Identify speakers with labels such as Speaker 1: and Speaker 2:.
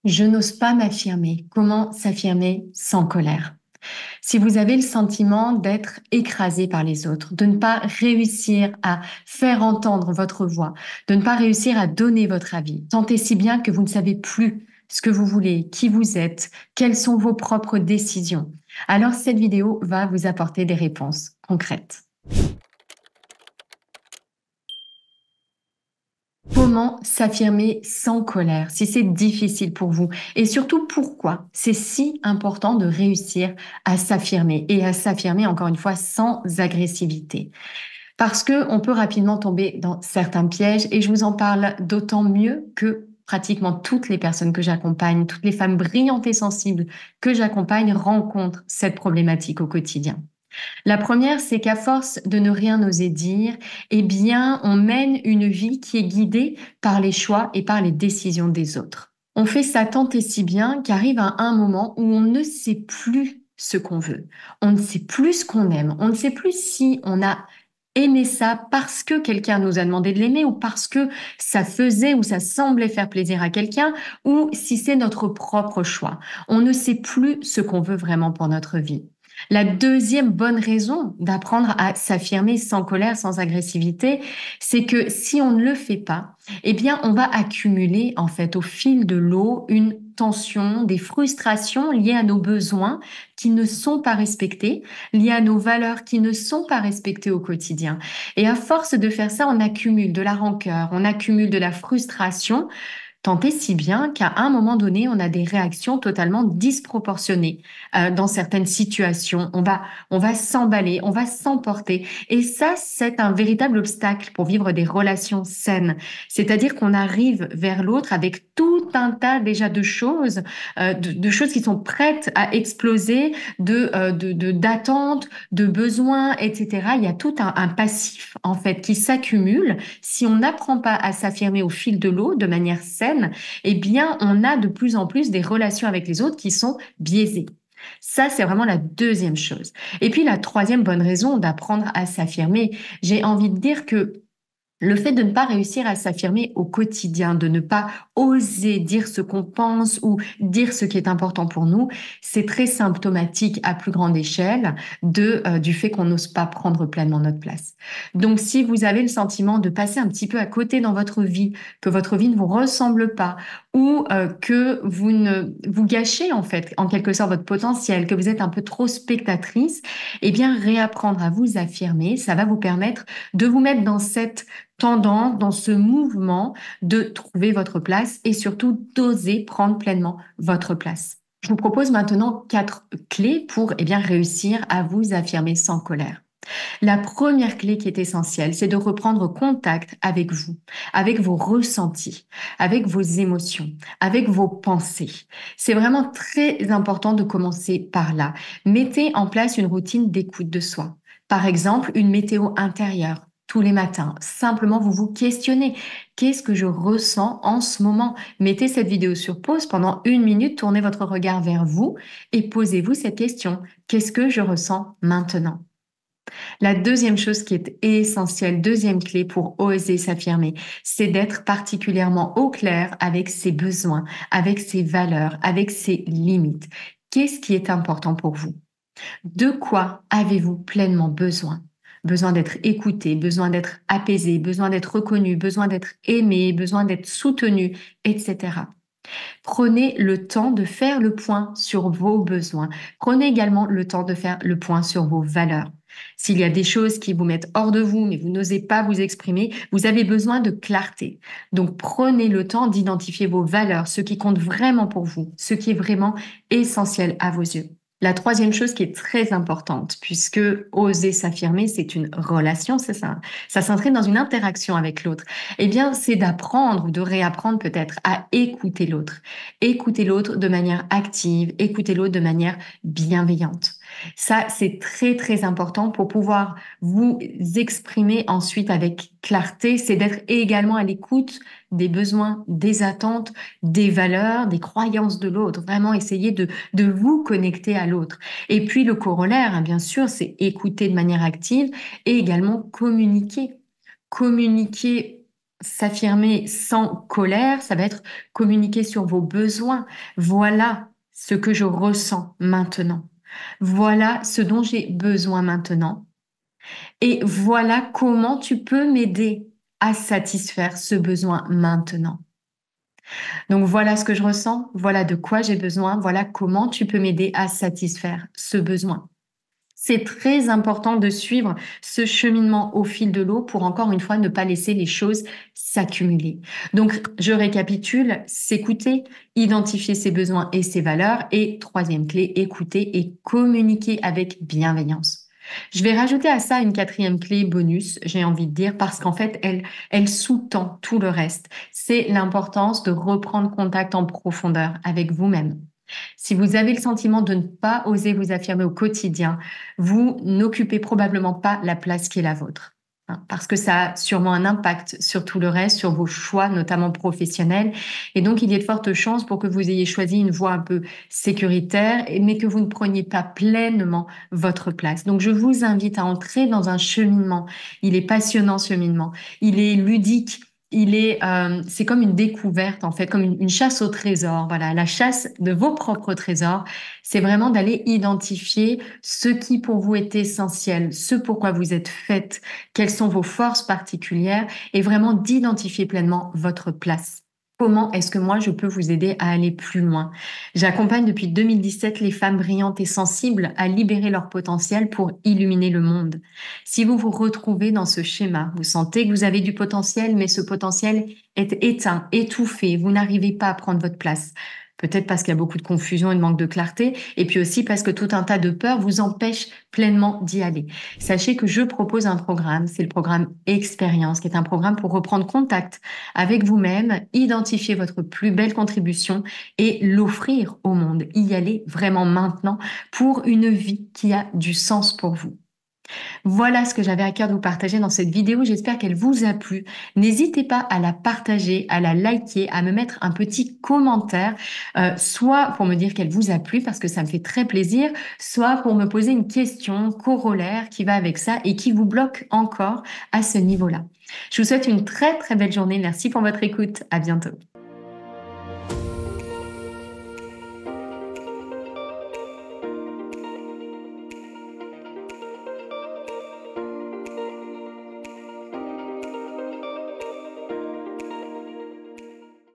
Speaker 1: Je n'ose pas m'affirmer. Comment s'affirmer sans colère? Si vous avez le sentiment d'être écrasé par les autres, de ne pas réussir à faire entendre votre voix, de ne pas réussir à donner votre avis, tant et si bien que vous ne savez plus ce que vous voulez, qui vous êtes, quelles sont vos propres décisions, alors cette vidéo va vous apporter des réponses concrètes. Comment s'affirmer sans colère si c'est difficile pour vous? Et surtout, pourquoi c'est si important de réussir à s'affirmer et à s'affirmer, encore une fois, sans agressivité? Parce que on peut rapidement tomber dans certains pièges et je vous en parle d'autant mieux que pratiquement toutes les personnes que j'accompagne, toutes les femmes brillantes et sensibles que j'accompagne rencontrent cette problématique au quotidien. La première, c'est qu'à force de ne rien oser dire, eh bien, on mène une vie qui est guidée par les choix et par les décisions des autres. On fait ça tant et si bien qu'arrive à un moment où on ne sait plus ce qu'on veut. On ne sait plus ce qu'on aime. On ne sait plus si on a aimé ça parce que quelqu'un nous a demandé de l'aimer ou parce que ça faisait ou ça semblait faire plaisir à quelqu'un ou si c'est notre propre choix. On ne sait plus ce qu'on veut vraiment pour notre vie. La deuxième bonne raison d'apprendre à s'affirmer sans colère, sans agressivité, c'est que si on ne le fait pas, eh bien, on va accumuler, en fait, au fil de l'eau, une tension, des frustrations liées à nos besoins qui ne sont pas respectés, liées à nos valeurs qui ne sont pas respectées au quotidien. Et à force de faire ça, on accumule de la rancœur, on accumule de la frustration, tant et si bien qu'à un moment donné, on a des réactions totalement disproportionnées dans certaines situations. On va s'emballer, on va s'emporter. Et ça, c'est un véritable obstacle pour vivre des relations saines. C'est-à-dire qu'on arrive vers l'autre avec tout un tas déjà de choses, de choses qui sont prêtes à exploser, d'attentes, de besoins, etc. Il y a tout un passif, en fait, qui s'accumule. Si on n'apprend pas à s'affirmer au fil de l'eau de manière saine, eh bien, on a de plus en plus des relations avec les autres qui sont biaisées. Ça, c'est vraiment la deuxième chose. Et puis, la troisième bonne raison d'apprendre à s'affirmer, j'ai envie de dire que le fait de ne pas réussir à s'affirmer au quotidien, de ne pas oser dire ce qu'on pense ou dire ce qui est important pour nous, c'est très symptomatique à plus grande échelle du fait qu'on n'ose pas prendre pleinement notre place. Donc, si vous avez le sentiment de passer un petit peu à côté dans votre vie, que votre vie ne vous ressemble pas ou que vous ne vous gâchez en fait, en quelque sorte, votre potentiel, que vous êtes un peu trop spectatrice, eh bien, réapprendre à vous affirmer, ça va vous permettre de vous mettre dans cette tendance, dans ce mouvement de trouver votre place et surtout d'oser prendre pleinement votre place. Je vous propose maintenant 4 clés pour bien réussir à vous affirmer sans colère. La première clé qui est essentielle, c'est de reprendre contact avec vous, avec vos ressentis, avec vos émotions, avec vos pensées. C'est vraiment très important de commencer par là. Mettez en place une routine d'écoute de soi. Par exemple, une météo intérieure. Tous les matins, simplement vous vous questionnez. Qu'est-ce que je ressens en ce moment? Mettez cette vidéo sur pause pendant 1 minute, tournez votre regard vers vous et posez-vous cette question. Qu'est-ce que je ressens maintenant? La deuxième chose qui est essentielle, deuxième clé pour oser s'affirmer, c'est d'être particulièrement au clair avec ses besoins, avec ses valeurs, avec ses limites. Qu'est-ce qui est important pour vous? De quoi avez-vous pleinement besoin? Besoin d'être écouté, besoin d'être apaisé, besoin d'être reconnu, besoin d'être aimé, besoin d'être soutenu, etc. Prenez le temps de faire le point sur vos besoins. Prenez également le temps de faire le point sur vos valeurs. S'il y a des choses qui vous mettent hors de vous, mais vous n'osez pas vous exprimer, vous avez besoin de clarté. Donc prenez le temps d'identifier vos valeurs, ce qui compte vraiment pour vous, ce qui est vraiment essentiel à vos yeux. La troisième chose qui est très importante, puisque oser s'affirmer, c'est une relation, c'est ça. Ça s'inscrit dans une interaction avec l'autre. Eh bien, c'est d'apprendre ou de réapprendre peut-être à écouter l'autre. Écouter l'autre de manière active, écouter l'autre de manière bienveillante. Ça, c'est très, très important pour pouvoir vous exprimer ensuite avec clarté. C'est d'être également à l'écoute des besoins, des attentes, des valeurs, des croyances de l'autre. Vraiment essayer de vous connecter à l'autre. Et puis le corollaire, hein, bien sûr, c'est écouter de manière active et également communiquer. Communiquer S'affirmer sans colère, ça va être communiquer sur vos besoins. Voilà ce que je ressens maintenant. Voilà ce dont j'ai besoin maintenant. Et voilà comment tu peux m'aider à satisfaire ce besoin maintenant. Donc voilà ce que je ressens, voilà de quoi j'ai besoin, voilà comment tu peux m'aider à satisfaire ce besoin. C'est très important de suivre ce cheminement au fil de l'eau pour encore une fois ne pas laisser les choses s'accumuler. Donc, je récapitule, s'écouter, identifier ses besoins et ses valeurs. Et troisième clé, écouter et communiquer avec bienveillance. Je vais rajouter à ça une quatrième clé bonus, j'ai envie de dire, parce qu'en fait, elle sous-tend tout le reste. C'est l'importance de reprendre contact en profondeur avec vous-même. Si vous avez le sentiment de ne pas oser vous affirmer au quotidien, vous n'occupez probablement pas la place qui est la vôtre, hein, parce que ça a sûrement un impact sur tout le reste, sur vos choix, notamment professionnels. Et donc, il y a de fortes chances pour que vous ayez choisi une voie un peu sécuritaire, mais que vous ne preniez pas pleinement votre place. Donc, je vous invite à entrer dans un cheminement. Il est passionnant, ce cheminement. Il est ludique. C'est comme une découverte en fait, comme une chasse au trésor. Voilà, la chasse de vos propres trésors, c'est vraiment d'aller identifier ce qui pour vous est essentiel, ce pourquoi vous êtes faite, quelles sont vos forces particulières, et vraiment d'identifier pleinement votre place. Comment est-ce que moi je peux vous aider à aller plus loin? J'accompagne depuis 2017 les femmes brillantes et sensibles à libérer leur potentiel pour illuminer le monde. Si vous vous retrouvez dans ce schéma, vous sentez que vous avez du potentiel, mais ce potentiel est éteint, étouffé, vous n'arrivez pas à prendre votre place. Peut-être parce qu'il y a beaucoup de confusion et de manque de clarté, et puis aussi parce que tout un tas de peurs vous empêchent pleinement d'y aller. Sachez que je propose un programme, c'est le programme Expérience, qui est un programme pour reprendre contact avec vous-même, identifier votre plus belle contribution et l'offrir au monde. Y aller vraiment maintenant pour une vie qui a du sens pour vous. Voilà ce que j'avais à cœur de vous partager dans cette vidéo. J'espère qu'elle vous a plu. N'hésitez pas à la partager, à la liker, à me mettre un petit commentaire, soit pour me dire qu'elle vous a plu parce que ça me fait très plaisir, soit pour me poser une question corollaire qui va avec ça et qui vous bloque encore à ce niveau-là. Je vous souhaite une très très belle journée. Merci pour votre écoute. À bientôt.